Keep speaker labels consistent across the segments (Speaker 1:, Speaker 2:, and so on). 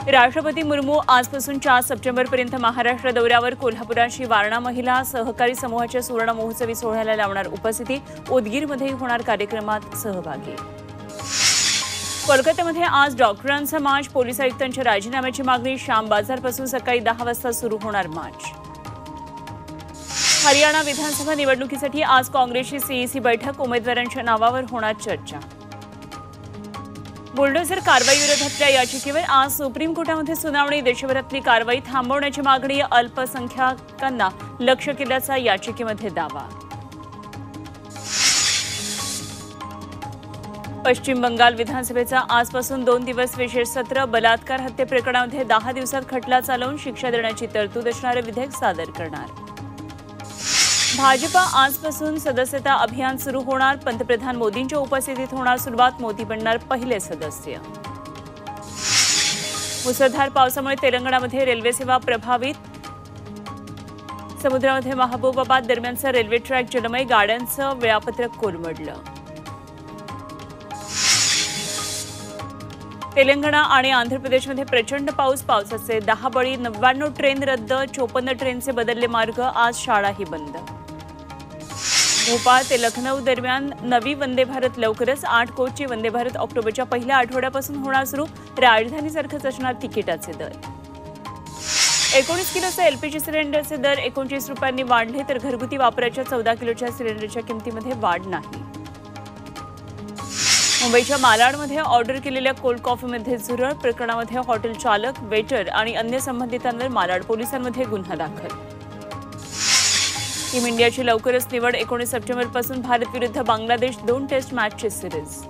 Speaker 1: राष्ट्रपती मुर्मू आजपासून 4 सप्टेंबरपर्यंत महाराष्ट्र दौऱ्यावर कोल्हापुराची वारणा महिला सहकारी समूहाच्या सुवर्ण महोत्सवी सोहळ्याला लावणार उपस्थिती। उदगीरमध्ये होणार कार्यक्रमात सहभागी। कोलकात्यामध्ये आज डॉक्टरांचा मार्च, पोलीस आयुक्तांच्या राजीनाम्याची मागणी। श्याम बाजारपासून सकाळी 10 वाजता सुरू होणार मार्च। हरियाणा विधानसभा निवडणुकीसाठी आज काँग्रेसची सीईसी बैठक, उमेदवारांच्या नावावर होणार चर्चा। बुलडोझर कारवाईविरोधातल्या याचिकेवर आज सुप्रीम कोर्टामध्ये सुनावणी। देशभरातली कारवाई थांबवण्याची मागणी, अल्पसंख्याकांना लक्ष्य केल्याचा याचिकेमध्ये दावा। पश्चिम बंगाल विधानसभेचा आजपासून 2 दिवस विशेष सत्र। बलात्कार हत्ये प्रकरणामध्ये 10 दिवसात खटला चालवून शिक्षा देण्याची तरतूद असणारे विधेयक सादर करणार। भाजपा आजपासून सदस्यता अभियान सुरू होणार। पंतप्रधान मोदींच्या उपस्थितीत होणार सुरुवात। मोदी बनणार पहिले सदस्य। मुसळधार पावसामुळे तेलंगणामध्ये रेल्वे सेवा प्रभावित। समुद्रामध्ये महबूबाबाद दरम्यानचा रेल्वे ट्रॅक जलमय, गाड्यांचं वेळापत्रक कोलमडलं। तेलंगणा आणि आंध्र प्रदेशमध्ये प्रचंड पाऊस, पावसाचे 10 बळी, 99 ट्रेन रद्द, 54 ट्रेनचे बदलले मार्ग, आज शाळाही बंद। भोपाळ ते लखनौ दरम्यान नवी वंदे भारत लवकरच। 8 कोचची वंदे भारत ऑक्टोबरच्या पहिल्या आठवड्यापासून होणार सुरू। राजधानीसारखंच असणार तिकिटाचे दर। 19 किलोचे एलपीजी सिलेंडरचे दर 29 रुपयांनी वाढले, तर घरगुती वापराच्या 14 किलोच्या सिलेंडरच्या किमतीमध्ये वाढ नाही। मुंबईच्या मालाडमध्ये ऑर्डर केलेल्या कोल्ड कॉफीमध्ये झुरळ प्रकरणामध्ये हॉटेल चालक, वेटर आणि अन्य संबंधितांवर मालाड पोलिसांमध्ये गुन्हा दाखल। टीम इंडियाची लवकरच निवड, 19 सप्टेंबरपासून भारत विरुद्ध बांगलादेश 2 टेस्ट मॅचची सिरीज।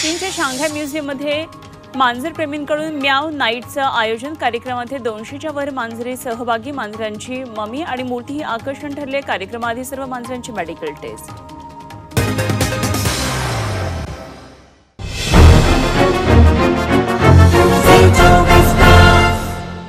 Speaker 1: चीनच्या शांघाय म्युझियममध्ये मांजरप्रेमींकडून म्याव नाईटचं आयोजन। कार्यक्रमामध्ये 200च्या वर मांजरी सहभागी। मांजरांची ममी आणि मोठी आकर्षण ठरले। कार्यक्रमाआधी सर्व मांजरांची मेडिकल टेस्ट।